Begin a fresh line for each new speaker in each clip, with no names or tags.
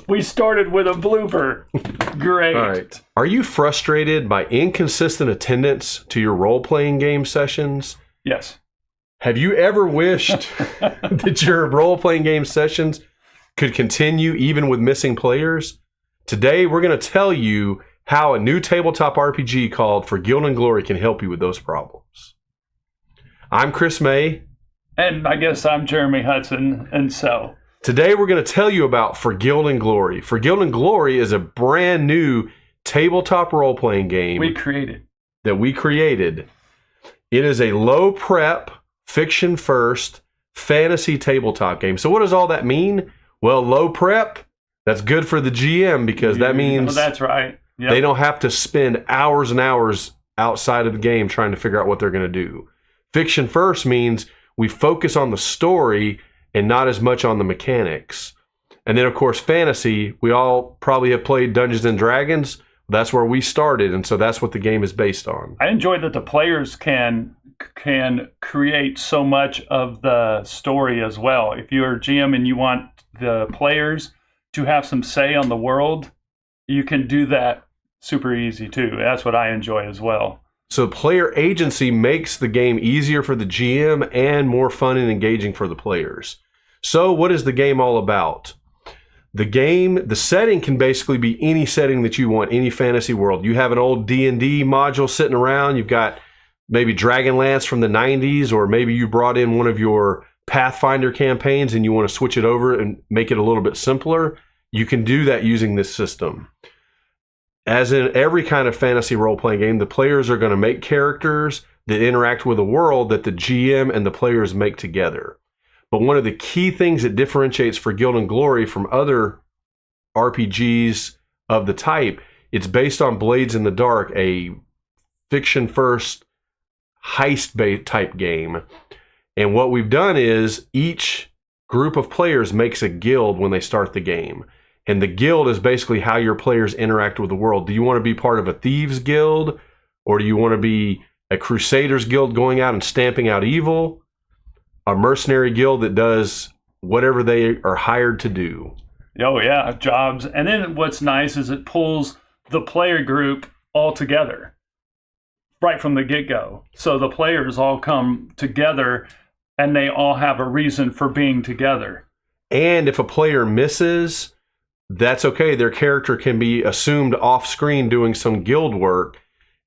We started with a blooper. Great.
All right. Are you frustrated by inconsistent attendance to your role-playing game sessions?
Yes.
Have you ever wished that your role-playing game sessions could continue even with missing players? Today, we're going to tell you how a new tabletop RPG called For Guild and Glory can help you with those problems. I'm Chris May.
And I guess I'm Jeremy Hudson. And so
today we're going to tell you about For Guild and Glory. For Guild and Glory is a brand new tabletop role-playing game that we created. It is a low prep, fiction first, fantasy tabletop game. So what does all that mean? Well, low prep, that's good for the GM because that means
that's right. Yep.
They don't have to spend hours and hours outside of the game trying to figure out what they're going to do. Fiction first means we focus on the story and not as much on the mechanics. And then, of course, fantasy, we all probably have played Dungeons and Dragons. That's where we started, and so that's what the game is based on.
I enjoy that the players can create so much of the story as well. If you're a GM and you want the players to have some say on the world, you can do that super easy too. That's what I enjoy as well.
So player agency makes the game easier for the GM and more fun and engaging for the players. So what is the game all about? The setting can basically be any setting that you want, any fantasy world. You have an old D&D module sitting around. You've got maybe Dragonlance from the 90s, or maybe you brought in one of your Pathfinder campaigns and you want to switch it over and make it a little bit simpler. You can do that using this system. As in every kind of fantasy role-playing game, the players are going to make characters that interact with a world that the GM and the players make together. But one of the key things that differentiates For Guild and Glory from other RPGs of the type, it's based on Blades in the Dark, a fiction-first heist type game. And what we've done is each group of players makes a guild when they start the game. And the guild is basically how your players interact with the world. Do you want to be part of a thieves guild? Or do you want to be a crusaders guild going out and stamping out evil? A mercenary guild that does whatever they are hired to do.
Oh yeah, jobs. And then what's nice is it pulls the player group all together right from the get-go. So the players all come together and they all have a reason for being together.
And if a player misses, that's okay. Their character can be assumed off screen doing some guild work.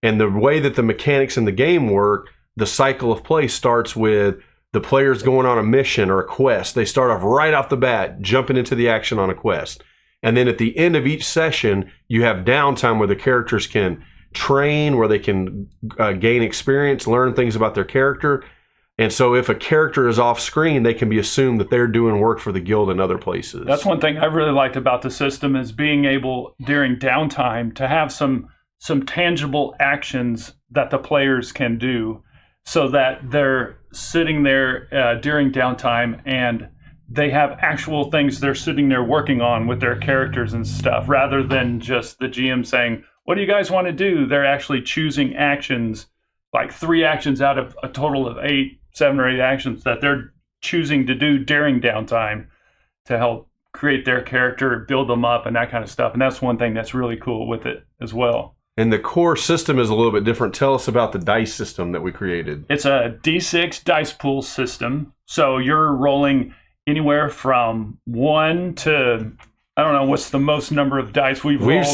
And the way that the mechanics in the game work, the cycle of play starts with the players going on a mission or a quest. They start off right off the bat, jumping into the action on a quest. And then at the end of each session, you have downtime where the characters can train, where they can gain experience, learn things about their character. And so if a character is off screen, they can be assumed that they're doing work for the guild in other places.
That's one thing I really liked about the system, is being able during downtime to have some tangible actions that the players can do, so that they're sitting there during downtime and they have actual things they're sitting there working on with their characters and stuff, rather than just the GM saying, what do you guys want to do? They're actually choosing actions, like 3 actions out of a total of 7 or 8 actions that they're choosing to do during downtime to help create their character, build them up, and that kind of stuff. And that's one thing that's really cool with it as well.
And the core system is a little bit different. Tell us about the dice system that we created.
It's a D6 dice pool system. So you're rolling anywhere from 1 to, I don't know, what's the most number of dice we've rolled?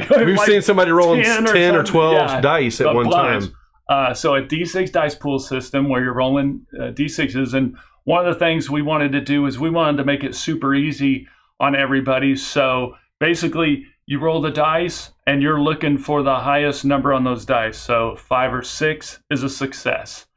We've seen somebody rolling 10 or 12 dice at one time.
So a D6 dice pool system where you're rolling D6s. And one of the things we wanted to do is we wanted to make it super easy on everybody. So basically, you roll the dice and you're looking for the highest number on those dice. So 5 or 6 is a success.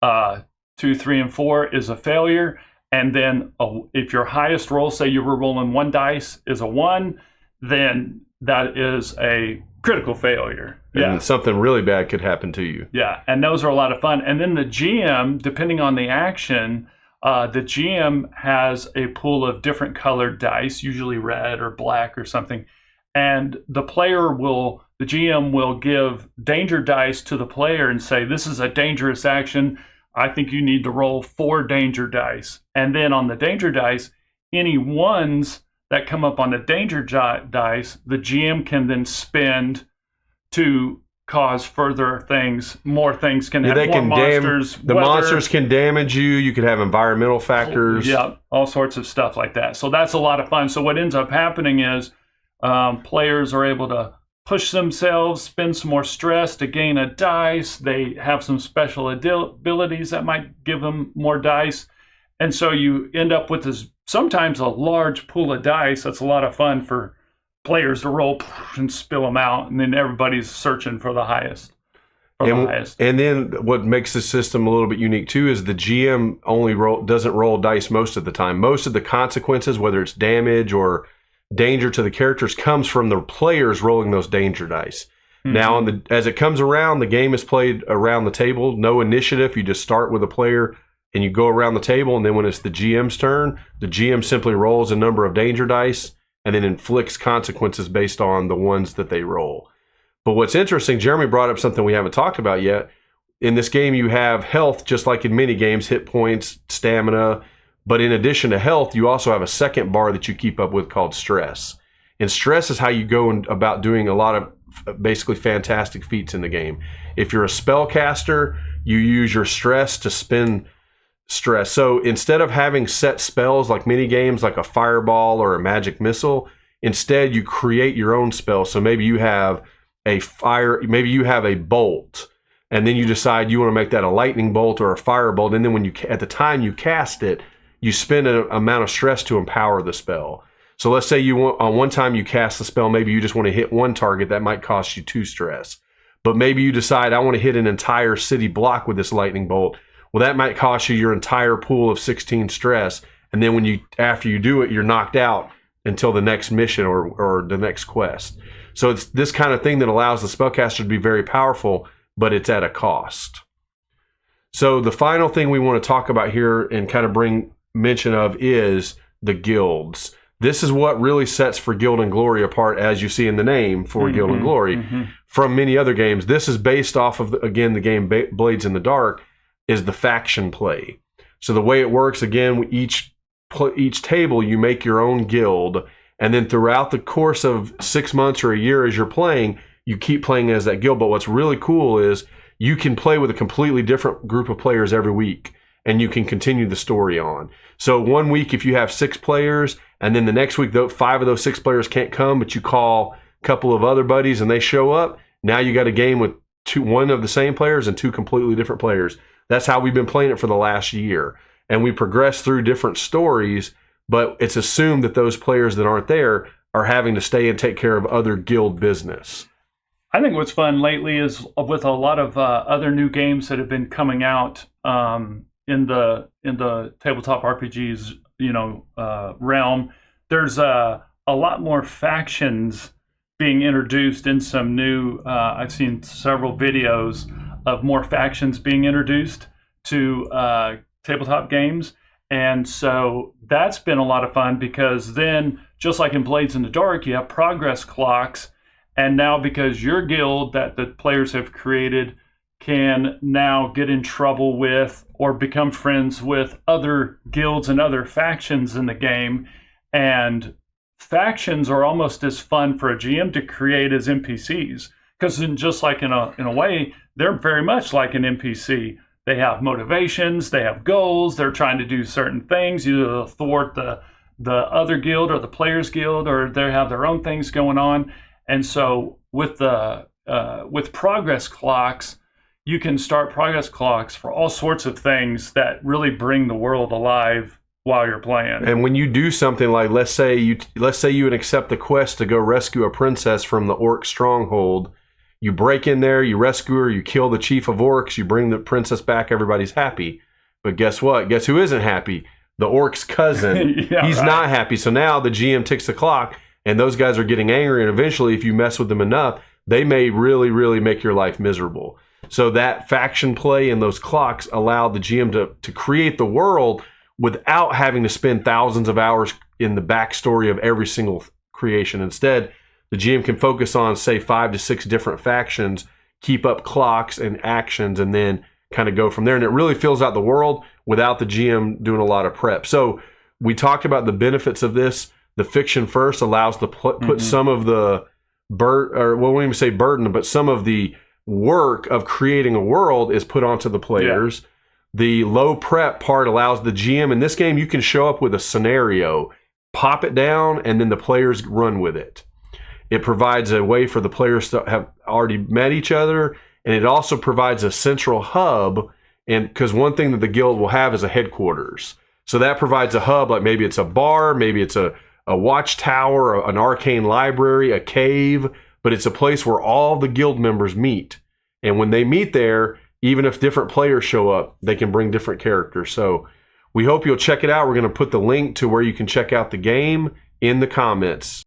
2, 3, and 4 is a failure. And then if your highest roll, say you were rolling 1 dice, is a 1, then that is a critical failure.
And something really bad could happen to you.
Yeah, and those are a lot of fun. And then the GM, depending on the action, the GM has a pool of different colored dice, usually red or black or something. And the GM will give danger dice to the player and say, this is a dangerous action. I think you need to roll 4 danger dice. And then on the danger dice, any ones that come up on the danger dice, the GM can then spend to cause further things. More things can have more monsters.
The monsters can damage you. You could have environmental factors.
Yeah, all sorts of stuff like that. So that's a lot of fun. So what ends up happening is players are able to push themselves, spend some more stress to gain a dice. They have some special abilities that might give them more dice. And so you end up with this sometimes a large pool of dice. That's a lot of fun for players to roll and spill them out, and then everybody's searching for the highest.
And then what makes the system a little bit unique too is the GM doesn't roll dice most of the time. Most of the consequences, whether it's damage or danger to the characters, comes from the players rolling those danger dice. Mm-hmm. Now, as it comes around, the game is played around the table. No initiative. You just start with a player and you go around the table, and then when it's the GM's turn, the GM simply rolls a number of danger dice and then inflicts consequences based on the ones that they roll. But what's interesting, Jeremy brought up something we haven't talked about yet. In this game, you have health, just like in many games, hit points, stamina. But in addition to health, you also have a second bar that you keep up with called stress. And stress is how you go about doing a lot of basically fantastic feats in the game. If you're a spellcaster, you use your stress to spend stress. So instead of having set spells like mini games, like a fireball or a magic missile, instead you create your own spell. So maybe you have maybe you have a bolt, and then you decide you want to make that a lightning bolt or a firebolt, and then when at the time you cast it, you spend an amount of stress to empower the spell. So let's say on one time you cast the spell, maybe you just want to hit one target, that might cost you 2 stress. But maybe you decide I want to hit an entire city block with this lightning bolt. Well, that might cost you your entire pool of 16 stress, and then after you do it, you're knocked out until the next mission or the next quest. So it's this kind of thing that allows the spellcaster to be very powerful, but it's at a cost. So the final thing we want to talk about here and kind of bring mention of is the guilds. This is what really sets For Guild and Glory apart, as you see in the name, For Guild and Glory, from many other games. This is based off of, again, the game Blades in the Dark, is the faction play. So the way it works, again, each table you make your own guild, and then throughout the course of 6 months or a year as you're playing, you keep playing as that guild. But what's really cool is you can play with a completely different group of players every week, and you can continue the story on. So one week, if you have 6 players, and then the next week, 5 of those 6 players can't come, but you call a couple of other buddies and they show up, now you got a game with one of the same players and 2 completely different players. That's how we've been playing it for the last year. And we progress through different stories, but it's assumed that those players that aren't there are having to stay and take care of other guild business.
I think what's fun lately is with a lot of other new games that have been coming out in the tabletop RPGs, realm. There's a lot more factions being introduced in some new. I've seen several videos of more factions being introduced to tabletop games, and so that's been a lot of fun because then, just like in Blades in the Dark, you have progress clocks. And now, because your guild that the players have created can now get in trouble with or become friends with other guilds and other factions in the game. And factions are almost as fun for a GM to create as NPCs. Because just like in a way, they're very much like an NPC. They have motivations, they have goals, they're trying to do certain things, either to thwart the other guild or the players guild, or they have their own things going on. And so with progress clocks, you can start progress clocks for all sorts of things that really bring the world alive while you're playing.
And when you do something like, let's say you would accept the quest to go rescue a princess from the orc stronghold, you break in there, you rescue her, you kill the chief of orcs, you bring the princess back, everybody's happy. But guess what? Guess who isn't happy? The orc's cousin.
Yeah,
He's not happy. So now the GM ticks the clock, and those guys are getting angry, and eventually, if you mess with them enough, they may really, really make your life miserable. So that faction play and those clocks allow the GM to create the world without having to spend thousands of hours in the backstory of every single creation. Instead, the GM can focus on, say, 5 to 6 different factions, keep up clocks and actions, and then kind of go from there. And it really fills out the world without the GM doing a lot of prep. So we talked about the benefits of this. The fiction first allows to put some of the won't even say burden, but some of the work of creating a world is put onto the players. The low prep part allows the GM. In this game, you can show up with a scenario, pop it down, and then the players run with it. It provides a way for the players to have already met each other, and it also provides a central hub. And because one thing that the guild will have is a headquarters. So that provides a hub, like maybe it's a bar, maybe it's a watchtower, an arcane library, a cave, but it's a place where all the guild members meet. And when they meet there, even if different players show up, they can bring different characters. So we hope you'll check it out. We're going to put the link to where you can check out the game in the comments.